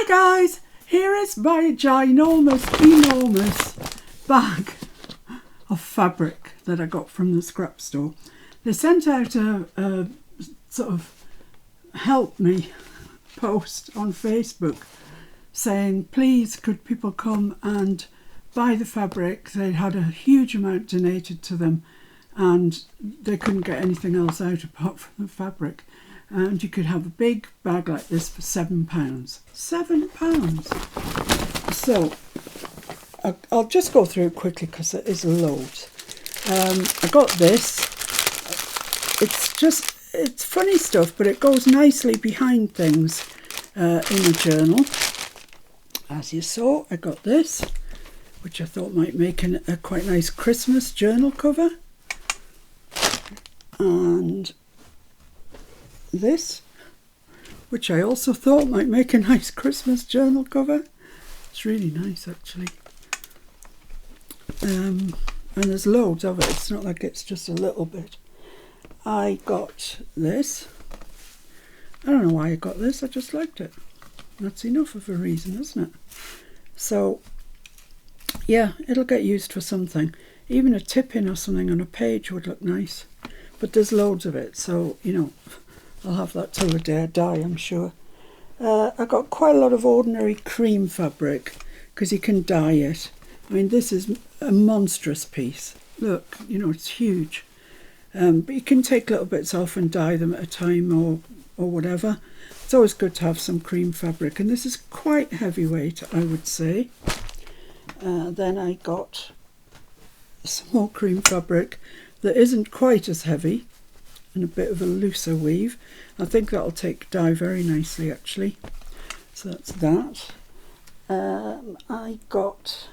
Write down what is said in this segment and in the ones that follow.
Hi guys, here is my ginormous, enormous bag of fabric that I got from the scrap store. They sent out a sort of help me post on Facebook saying please could people come and buy the fabric. They had a huge amount donated to them and they couldn't get anything else out apart from the fabric. And you could have a big bag like this for £7. £7. So I'll just go through it quickly because it is loads. I got this. It's funny stuff, but it goes nicely behind things in a journal. As you saw, I got this, which I thought might make a quite nice Christmas journal cover. And this, which I also thought might make a nice Christmas journal cover. It's really nice actually. And there's loads of it. It's not like it's just a little bit. I got this. I don't know why I got this, I just liked it. That's enough of a reason, isn't it? So yeah, it'll get used for something. Even a tip-in or something on a page would look nice. But there's loads of it, so you know, I'll have that till the day I die, I'm sure. I got quite a lot of ordinary cream fabric because you can dye it. I mean, this is a monstrous piece. Look, you know, it's huge. But you can take little bits off and dye them at a time or whatever. It's always good to have some cream fabric. And this is quite heavyweight, I would say. Then I got some more cream fabric that isn't quite as heavy and a bit of a looser weave. I think that'll take dye very nicely actually. So that's that. I got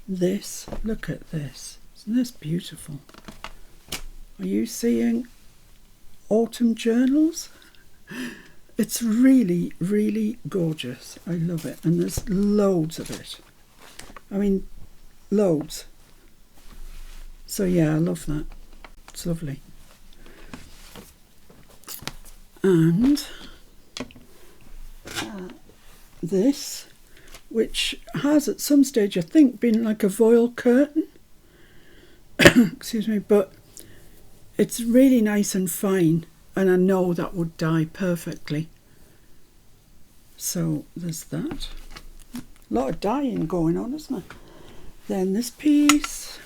this. Look at this. Isn't this beautiful? Are you seeing autumn journals? It's really, really gorgeous. I love it. And there's loads of it. I mean, loads. So yeah, I love that. It's lovely. And this, which has at some stage I think been like a voile curtain. Excuse me, but it's really nice and fine, and I know that would dye perfectly. So there's that. A lot of dyeing going on, isn't it? Then this piece.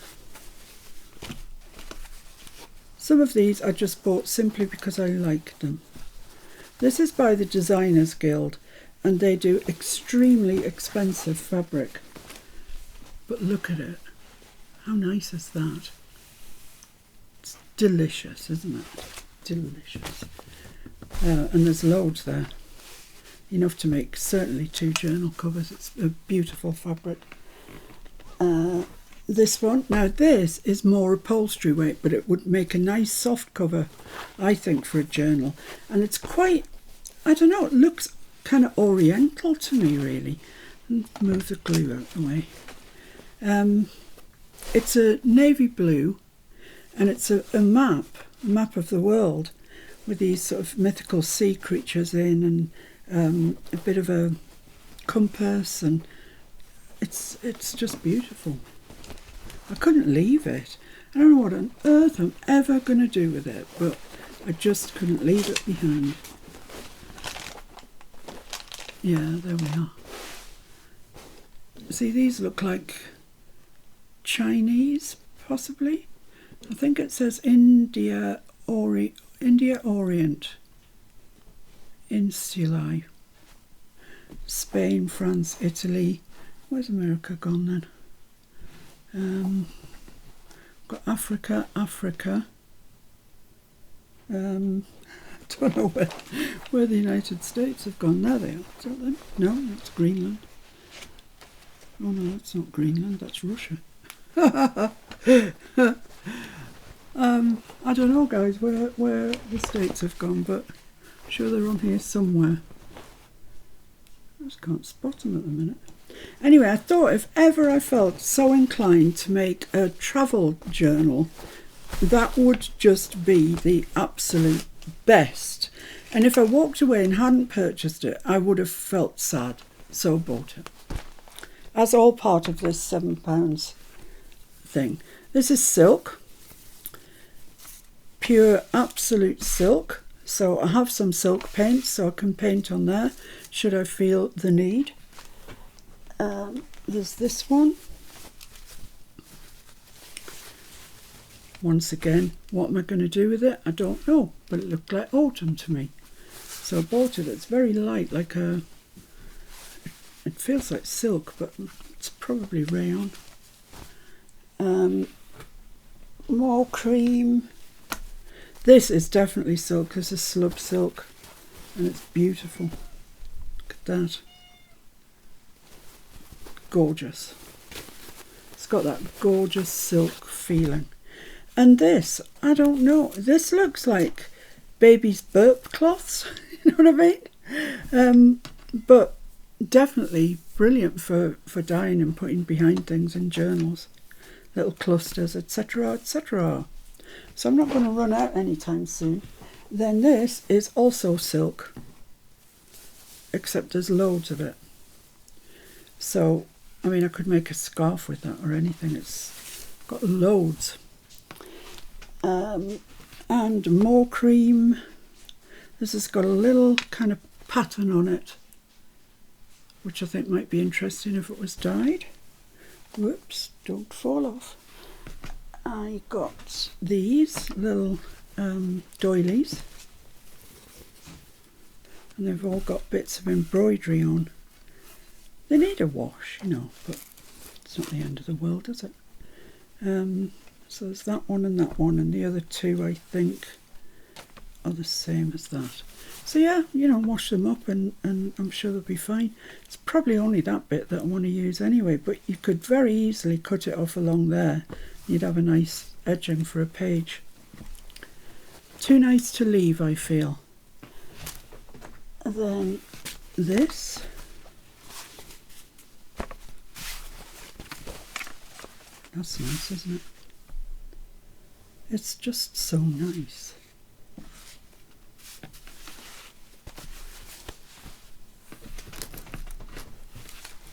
Some of these I just bought simply because I like them. This is by the Designers Guild and they do extremely expensive fabric. But look at it. How nice is that? It's delicious, isn't it? Delicious. And there's loads there. Enough to make certainly 2 journal covers. It's a beautiful fabric. This one, now this is more upholstery weight, but it would make a nice soft cover, I think, for a journal. And it's quite, I don't know, it looks kind of oriental to me, really. Move the glue out the way. It's a navy blue, and it's a map of the world, with these sort of mythical sea creatures in, and a bit of a compass, and it's just beautiful. I couldn't leave it. I don't know what on earth I'm ever going to do with it, but I just couldn't leave it behind. Yeah, there we are. See, these look like Chinese, possibly. I think it says India Orient Insulae. Spain, France, Italy. Where's America gone then? Got Africa. Don't know where the United States have gone. There they are. Is that them? No, that's Greenland. Oh no, that's not Greenland. That's Russia. I don't know, guys, where the states have gone, but I'm sure they're on here somewhere. I just can't spot them at the minute. Anyway, I thought if ever I felt so inclined to make a travel journal, that would just be the absolute best. And if I walked away and hadn't purchased it, I would have felt sad. So bought it. As all part of this £7 thing. This is silk. Pure absolute silk. So I have some silk paint, so I can paint on there should I feel the need. There's this one. Once again, what am I going to do with it? I don't know, but it looked like autumn to me. So I bought it. It's very light, like a... It feels like silk, but it's probably rayon. More cream. This is definitely silk. This is slub silk, and it's beautiful. Look at that. Gorgeous. It's got that gorgeous silk feeling. And this, I don't know, this looks like baby's burp cloths, you know what I mean? But definitely brilliant for dyeing and putting behind things in journals, little clusters, etc., etc. So I'm not going to run out anytime soon. Then this is also silk, except there's loads of it. So, I mean, I could make a scarf with that or anything. It's got loads. And more cream. This has got a little kind of pattern on it, which I think might be interesting if it was dyed. Whoops, don't fall off. I got these little doilies, and they've all got bits of embroidery on. They need a wash, you know, but it's not the end of the world, is it? So there's that one, and the other two I think are the same as that. So yeah, you know, wash them up and I'm sure they'll be fine. It's probably only that bit that I want to use anyway, but you could very easily cut it off along there. You'd have a nice edging for a page. Too nice to leave, I feel. And then this. That's nice, isn't it? It's just so nice.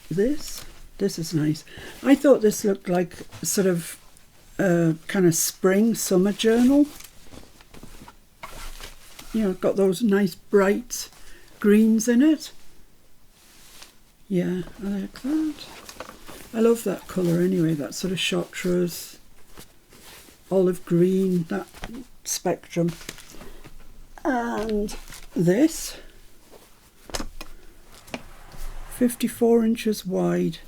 This is nice. I thought this looked like sort of kind of spring summer journal. You know, got those nice bright greens in it. Yeah, I like that. I love that colour anyway, that sort of chartreuse, olive green, that spectrum. And this, 54 inches wide,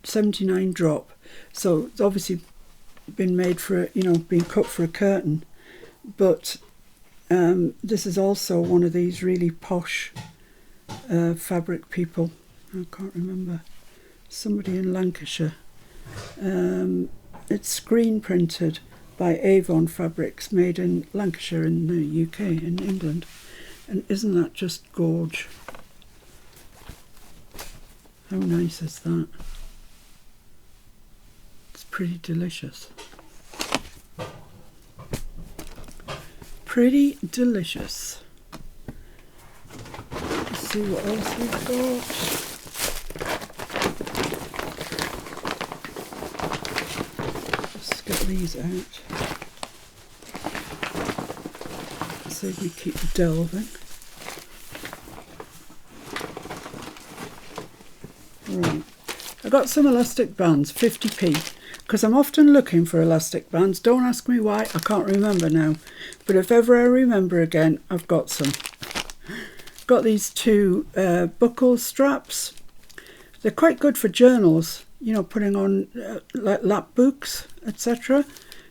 79 drop. So it's obviously been made for, you know, been cut for a curtain. But this is also one of these really posh fabric people. I can't remember. Somebody in Lancashire. It's screen printed by Avon Fabrics, made in Lancashire in the UK, in England. And isn't that just gorge? How nice is that? It's pretty delicious. Pretty delicious. Let's see what else we've got. These out so we keep delving. Right, I got some elastic bands, 50p, because I'm often looking for elastic bands. Don't ask me why, I can't remember now, but if ever I remember again, I've got some. Got these two buckle straps. They're quite good for journals, you know, putting on like lap books, etc.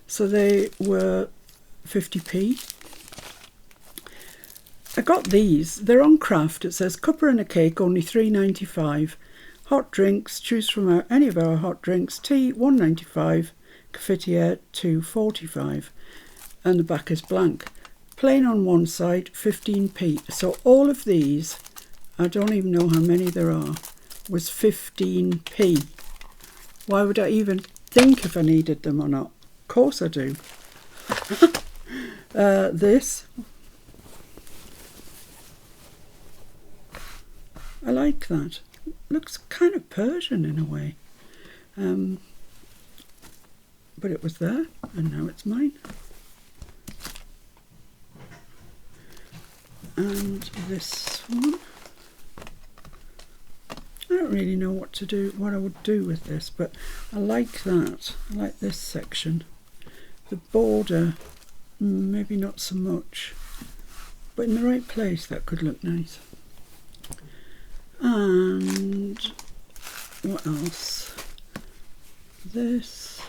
So they were 50p. I got these. They're on Craft. It says cuppa and a cake, only £3.95. Hot drinks, choose from any of our hot drinks. Tea, £1.95. Confiteor, £2.45. And the back is blank. Plain on one side, 15p. So all of these, I don't even know how many there are, was 15p. Why would I even think if I needed them or not? Of course I do. This. I like that. Looks kind of Persian in a way. But it was there, and now it's mine. And this one, I don't really know what I would do with this, but I like that. I like this section. The border, maybe not so much, but in the right place that could look nice. And what else? This.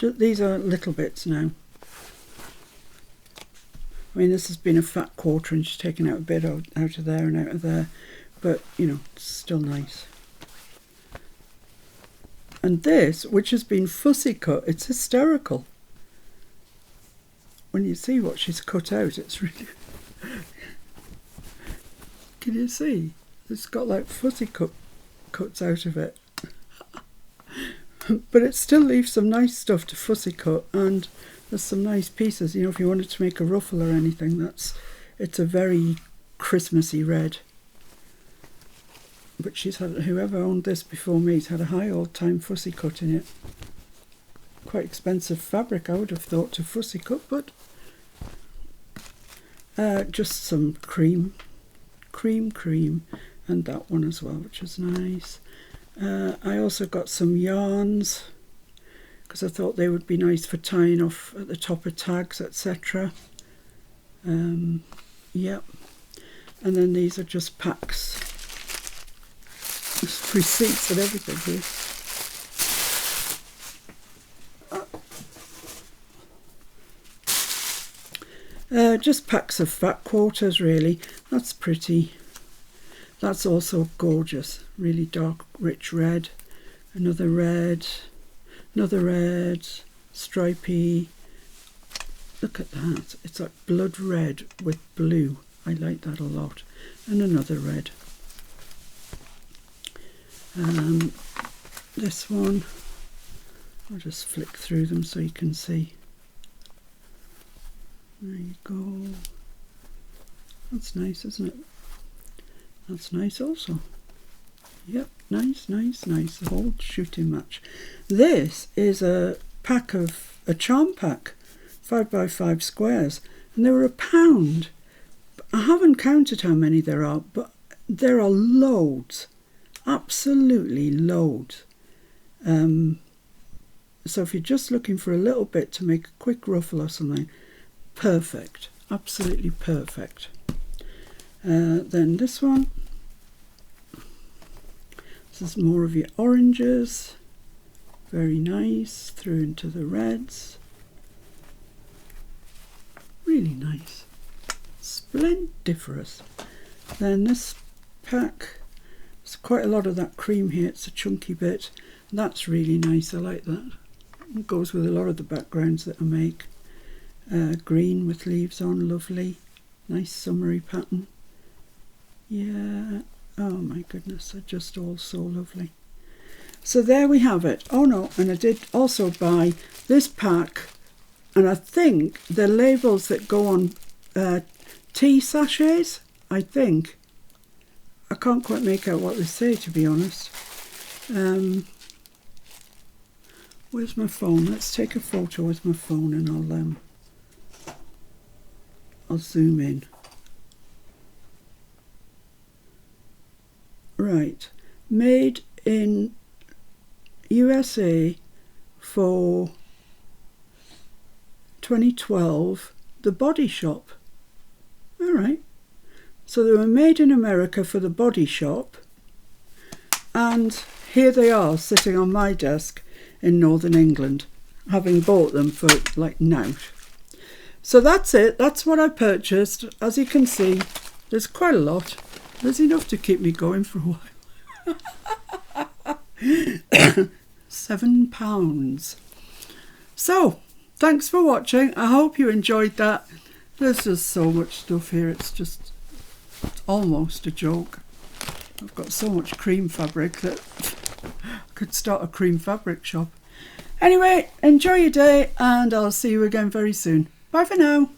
These are little bits now. I mean, this has been a fat quarter and she's taken out a bit out of there and out of there, but you know, it's still nice. And this, which has been fussy cut, it's hysterical. When you see what she's cut out, it's really... Can you see? It's got like fussy cuts out of it. But it still leaves some nice stuff to fussy cut, and there's some nice pieces. You know, if you wanted to make a ruffle or anything, it's a very Christmassy red. But whoever owned this before me's had a high old time fussy cutting it. Quite expensive fabric, I would have thought, to fussy cut, but just some cream, and that one as well, which is nice. I also got some yarns because I thought they would be nice for tying off at the top of tags, etc. Yep. And then these are just packs. There's receipts and everything here. Just packs of fat quarters, really. That's pretty. That's also gorgeous. Really dark, rich red. Another red. Another red. Stripy. Look at that. It's like blood red with blue. I like that a lot. And another red. This one. I'll just flick through them so you can see. There you go. That's nice, isn't it? That's nice also. Yep, nice. The whole shooting match. This is a charm pack, 5x5 squares, and they were £1. I haven't counted how many there are, but there are loads, absolutely loads. So if you're just looking for a little bit to make a quick ruffle or something, perfect, absolutely perfect. Then this one, this is more of your oranges, very nice, through into the reds, really nice, splendiferous. Then this pack, there's quite a lot of that cream here, it's a chunky bit, that's really nice, I like that. It goes with a lot of the backgrounds that I make. Green with leaves on, lovely, nice summery pattern. Yeah, oh my goodness, they're just all so lovely. So there we have it. Oh no, and I did also buy this pack, and I think the labels that go on tea sachets, I think. I can't quite make out what they say, to be honest. Where's my phone? Let's take a photo with my phone and I'll zoom in. Right, made in USA for 2012, The Body Shop. All right, so they were made in America for The Body Shop, and here they are sitting on my desk in Northern England, having bought them for like now. So that's it, that's what I purchased. As you can see, there's quite a lot. There's enough to keep me going for a while. £7. So, thanks for watching. I hope you enjoyed that. There's just so much stuff here. It's almost a joke. I've got so much cream fabric that I could start a cream fabric shop. Anyway, enjoy your day and I'll see you again very soon. Bye for now.